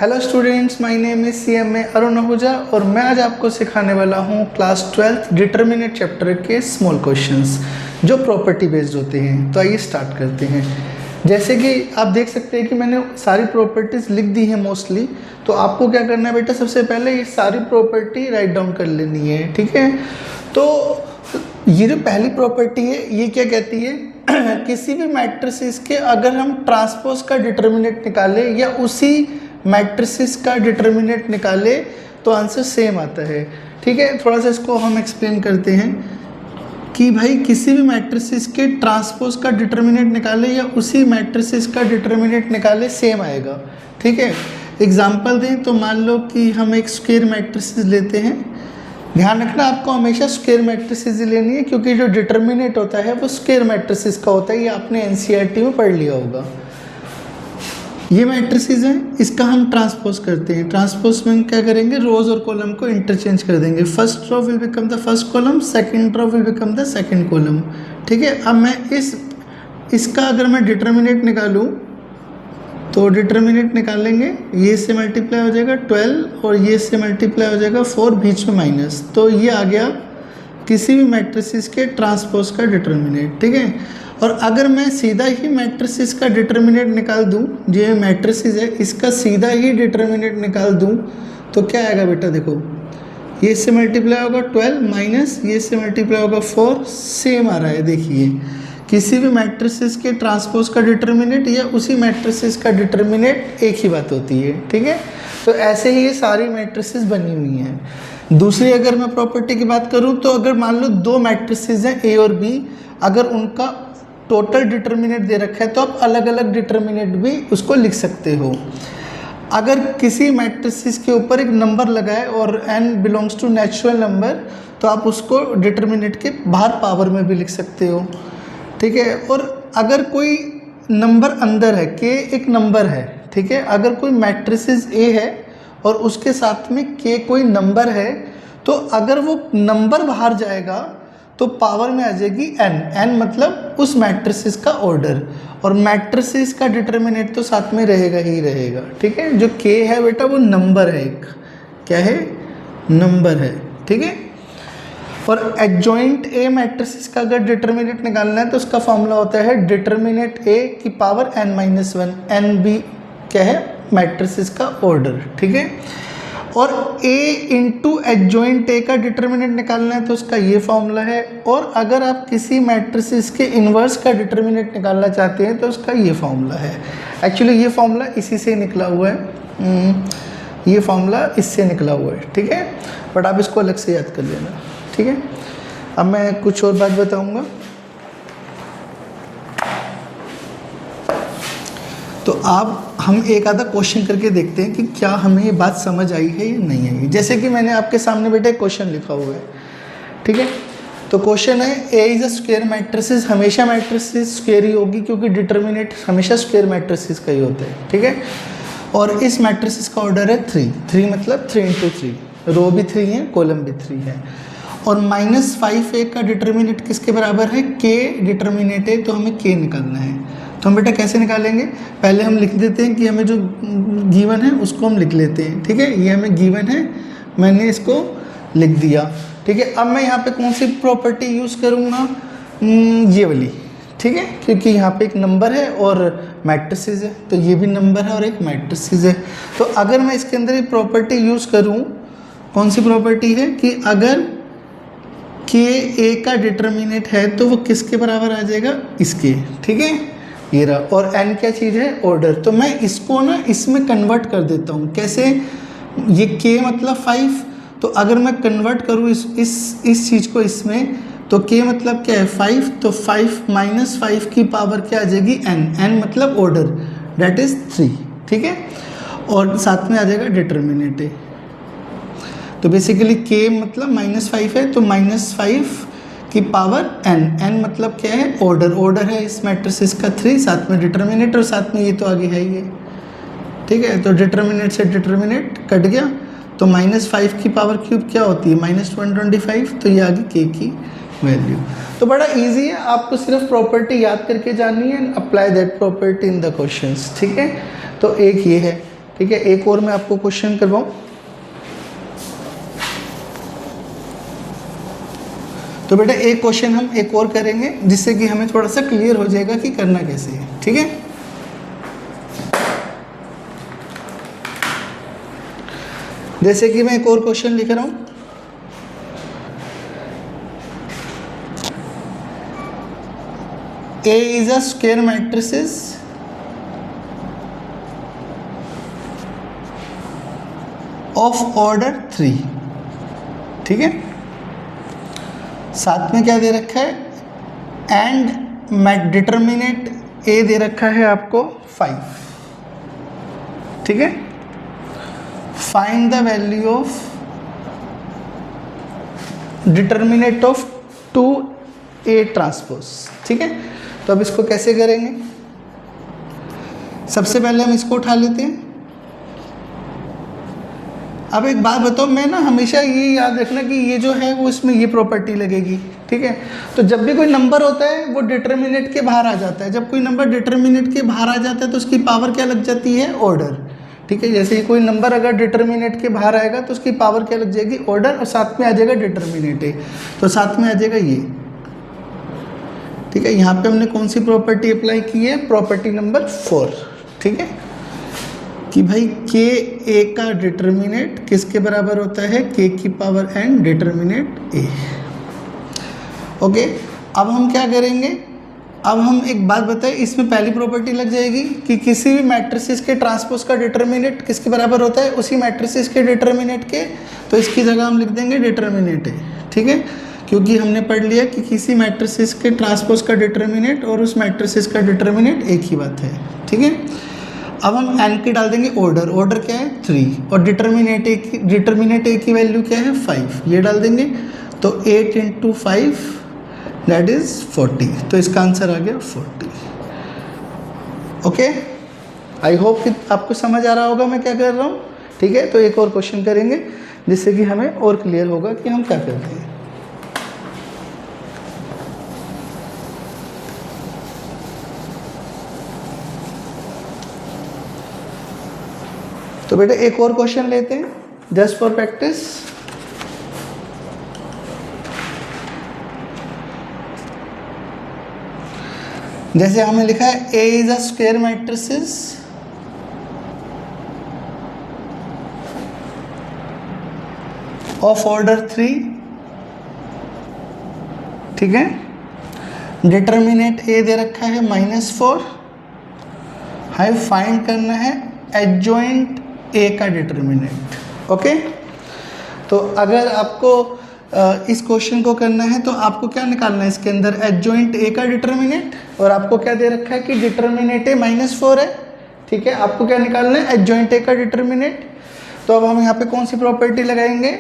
Hello students, my name is CMA Arun Ahuja और मैं आज आपको सिखाने वाला हूँ क्लास 12th डिटर्मिनेट चैप्टर के स्मॉल क्वेश्चंस जो प्रॉपर्टी बेस्ड होते हैं। तो आइए स्टार्ट करते हैं। जैसे कि आप देख सकते हैं कि मैंने सारी प्रॉपर्टीज़ लिख दी हैं मोस्टली। तो आपको क्या करना है बेटा, सबसे पहले ये सारी प्रॉपर्टी राइट डाउन कर लेनी है, ठीक है। तो ये जो पहली प्रॉपर्टी है ये क्या कहती है, किसी भी मैट्रिसेस के अगर हम ट्रांसपोज का डिटर्मिनेंट निकाले या उसी मैट्रिसेस का डिटर्मिनेंट निकाले तो आंसर सेम आता है, ठीक है। थोड़ा सा इसको हम एक्सप्लेन करते हैं कि भाई किसी भी मैट्रिसेस के ट्रांसपोज का डिटर्मिनेंट निकाले या उसी मैट्रिसेस का डिटर्मिनेंट निकाले सेम आएगा, ठीक है। एग्जांपल दें तो मान लो कि हम एक स्क्वायर मैट्रिसेस लेते हैं। ध्यान रखना आपको हमेशा स्क्वायर मैट्रिसेस ही लेनी है क्योंकि जो डिटर्मिनेंट होता है वो स्क्वायर मैट्रिसेस का होता है। ये आपने NCERT में पढ़ लिया होगा। ये मैट्रिसेस हैं, इसका हम ट्रांसपोज करते हैं। ट्रांसपोज में क्या करेंगे, रोज और कॉलम को इंटरचेंज कर देंगे। First row will become the first column, second row will become the second column, ठीक है। अब मैं इसका अगर मैं डिटर्मिनेंट निकालूं तो डिटर्मिनेंट निकालेंगे, ये से मल्टीप्लाई हो जाएगा 12 और ये से मल्टीप्लाई हो जाएगा 4, बीच में माइनस। तो ये आ गया किसी भी मैट्रिसेस के ट्रांसपोज का डिटर्मिनेंट, ठीक है। और अगर मैं सीधा ही मैट्रिसेस का डिटर्मिनेंट निकाल दूं, जो मैट्रिसेस है इसका सीधा ही डिटर्मिनेंट निकाल दूं तो क्या आएगा बेटा, देखो ये से मल्टीप्लाई होगा 12 माइनस ये से मल्टीप्लाई होगा 4, सेम आ रहा है। देखिए किसी भी मैट्रिसेस के ट्रांसपोज का डिटर्मिनेंट या उसी मैट्रिसेस का डिटर्मिनेंट एक ही बात होती है, ठीक है। तो ऐसे ही ये सारी मैट्रिसेस बनी हुई हैं। दूसरी अगर मैं प्रॉपर्टी की बात करूं तो अगर मान लो दो मैट्रिसेस हैं A और B, अगर उनका टोटल डिटर्मिनेंट दे रखा है तो आप अलग अलग डिटर्मिनेंट भी उसको लिख सकते हो। अगर किसी मैट्रिसेस के ऊपर एक नंबर लगा है और n belongs to natural number तो आप उसको डिटर्मिनेंट के बाहर पावर में भी लिख सकते हो, ठीक है। और अगर कोई नंबर अंदर है, k एक नंबर है, ठीक है। अगर कोई मैट्रिसेस A है और उसके साथ में k कोई नंबर है तो अगर वो नंबर बाहर जाएगा तो पावर में आ जाएगी n मतलब उस मैट्रिसेस का ऑर्डर, और मैट्रिसेस का डिटर्मिनेंट तो साथ में रहेगा ही रहेगा, ठीक है। जो k है बेटा वो नंबर है, एक क्या है, नंबर है, ठीक है। और एडजॉइंट A मैट्रिसेस का अगर डिटर्मिनेंट निकालना है तो उसका फॉर्मूला होता है डिटर्मिनेंट A की पावर n-1, n भी क्या है, मैट्रिसेस का ऑर्डर, ठीक है। और A इंटू एडजॉइंट A का डिटर्मिनेंट निकालना है तो उसका ये फॉर्मूला है। और अगर आप किसी मैट्रिसेस के इन्वर्स का डिटर्मिनेंट निकालना चाहते हैं तो उसका ये फॉर्मूला है। एक्चुअली ये फॉर्मूला इसी से निकला हुआ है, ये फॉर्मूला इससे निकला हुआ है, ठीक है। बट आप इसको अलग से याद कर लेना, ठीक है। अब मैं कुछ और बात बताऊंगा। तो आप हम एक आधा क्वेश्चन करके देखते हैं कि क्या हमें ये बात समझ आई है या नहीं आई। जैसे कि मैंने आपके सामने बेटा एक क्वेश्चन लिखा हुआ है, ठीक है। तो क्वेश्चन है A is a square matrices, हमेशा मैट्रिसेस स्क्वायर ही होगी क्योंकि डिटर्मिनेंट हमेशा स्क्वायर मैट्रिसेस का ही होता है, ठीक है। और इस मैट्रिसेस का ऑर्डर है 3 मतलब 3 इंटू 3, रो भी 3 है, कॉलम भी 3 है। और -5A का डिटर्मिनेंट किसके बराबर है, k डिटर्मिनेंट है तो हमें k निकालना है। तो हम बेटा कैसे निकालेंगे, पहले हम लिख देते हैं कि हमें जो गिवन है उसको हम लिख लेते हैं, ठीक है। ये हमें गिवन है, मैंने इसको लिख दिया, ठीक है। अब मैं यहाँ पे कौन सी प्रॉपर्टी यूज़ करूँगा, ये वाली, ठीक है। क्योंकि यहाँ पे एक नंबर है और मैट्रिसेस है तो ये भी नंबर है और एक मैट्रिसेस है। तो अगर मैं इसके अंदर ये प्रॉपर्टी यूज़ करूँ, कौन सी प्रॉपर्टी है कि अगर k A का डिटर्मिनेंट है तो वो किसके बराबर आ जाएगा, इसके, ठीक है। ये रहा, और n क्या चीज़ है, ऑर्डर। तो मैं इसको ना इसमें कन्वर्ट कर देता हूँ। कैसे, ये k मतलब 5, तो अगर मैं कन्वर्ट करूँ इस चीज़ को इसमें तो k मतलब क्या है 5, तो 5 माइनस 5 की पावर क्या आ जाएगी n मतलब ऑर्डर, डेट इज़ 3, ठीक है। और साथ में आ जाएगा डिटर्मिनेंट। तो बेसिकली k मतलब -5 है तो -5 की पावर n मतलब क्या है, ऑर्डर है इस मैट्रिसेस का 3, साथ में डिटर्मिनेंट और साथ में ये तो आगे है ही, ठीक है। तो डिटर्मिनेंट से डिटर्मिनेंट कट गया तो -5 की पावर क्यूब क्या होती है, -125, तो ये आ गई k की वैल्यू। तो बड़ा इजी है, आपको सिर्फ प्रॉपर्टी याद करके जाननी है, apply that property in the questions, ठीक है। तो एक ये है, ठीक है, एक और मैं आपको क्वेश्चन करवाऊँ। तो बेटा एक क्वेश्चन हम एक और करेंगे जिससे कि हमें थोड़ा सा क्लियर हो जाएगा कि करना कैसे है, ठीक है। जैसे कि मैं एक और क्वेश्चन लिख रहा हूँ, A is a square matrices of order 3, ठीक है। साथ में क्या दे रखा है, एंड डिटर्मिनेट A दे रखा है आपको 5, ठीक है। Find the value of determinate of 2A transpose, ठीक है। तो अब इसको कैसे करेंगे, सबसे पहले हम इसको उठा लेते हैं। अब एक बात बताओ, मैं ना हमेशा ये याद रखना कि ये जो है वो इसमें ये प्रॉपर्टी लगेगी, ठीक है। तो जब भी कोई नंबर होता है वो डिटर्मिनेट के बाहर आ जाता है, जब कोई नंबर डिटर्मिनेट के बाहर आ जाता है तो उसकी पावर क्या लग जाती है, ऑर्डर, ठीक है। जैसे ही कोई नंबर अगर डिटर्मिनेट के बाहर आएगा तो उसकी पावर क्या लग जाएगी, ऑर्डर, और साथ में आ जाएगा डिटर्मिनेट है, तो साथ में आ जाएगा ये, ठीक है। यहाँ पे हमने कौन सी प्रॉपर्टी अप्लाई की है, प्रॉपर्टी नंबर 4, ठीक है, कि भाई के ए का डिटर्मिनेट किसके बराबर होता है, के की पावर एन डिटर्मिनेट ए। ओके, अब हम क्या करेंगे, अब हम एक बात बताएं, इसमें पहली प्रॉपर्टी लग जाएगी कि किसी भी मैट्रिसेस के ट्रांसपोज का डिटर्मिनेट किसके बराबर होता है, उसी मैट्रिसेस के डिटर्मिनेट के, तो इसकी जगह हम लिख देंगे डिटर्मिनेट है, ठीक है, क्योंकि हमने पढ़ लिया कि किसी मैट्रिसेस के ट्रांसपोज का डिटर्मिनेट और उस मैट्रिसेस का डिटर्मिनेट एक ही बात है, ठीक है। अब हम एन की डाल देंगे ऑर्डर, ऑर्डर क्या है 3, और डिटर्मिनेट ए की वैल्यू क्या है 5, ये डाल देंगे, तो 8 × 5 दैट इज 40, तो इसका आंसर आ गया 40। ओके, आई होप कि आपको समझ आ रहा होगा मैं क्या कर रहा हूँ, ठीक है। तो एक और क्वेश्चन करेंगे जिससे कि हमें और क्लियर होगा कि हम क्या करते हैं। तो बेटा एक और क्वेश्चन लेते हैं जस्ट फॉर प्रैक्टिस। जैसे हमने लिखा है A is a square matrices of order 3, ठीक है। डिटर्मिनेट A दे रखा है -4, हमें फाइंड करना है एडजॉइंट A का डिटर्मिनेंट, ओके। तो अगर आपको इस क्वेश्चन को करना है तो आपको क्या निकालना है, इसके अंदर एडजॉइंट A का डिटर्मिनेंट, और आपको क्या दे रखा है कि डिटर्मिनेंट A -4 है, ठीक है। आपको क्या निकालना है, एडजॉइंट A का डिटर्मिनेंट। तो अब हम यहाँ पे कौन सी प्रॉपर्टी लगाएंगे,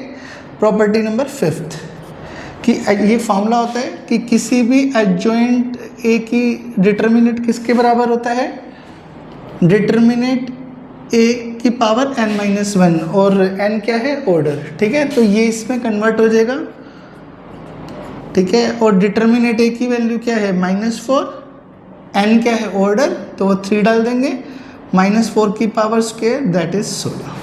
प्रॉपर्टी नंबर 5, कि ये फॉर्मूला होता है कि किसी भी एडजॉइंट A की डिटर्मिनेंट किसके बराबर होता है, डिटर्मिनेंट A की पावर n-1, और n क्या है, ऑर्डर, ठीक है। तो ये इसमें कन्वर्ट हो जाएगा, ठीक है। और डिटर्मिनेंट A की वैल्यू क्या है -4, n क्या है, ऑर्डर, तो वो 3 डाल देंगे, -4 की पावर स्क्वायर दैट इज 16।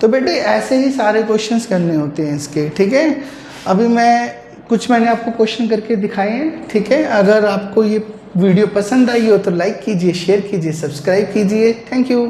तो बेटे ऐसे ही सारे क्वेश्चंस करने होते हैं इसके, ठीक है। अभी मैंने आपको क्वेश्चन करके दिखाए हैं, ठीक है। अगर आपको ये वीडियो पसंद आई हो तो लाइक कीजिए, शेयर कीजिए, सब्सक्राइब कीजिए। Thank you.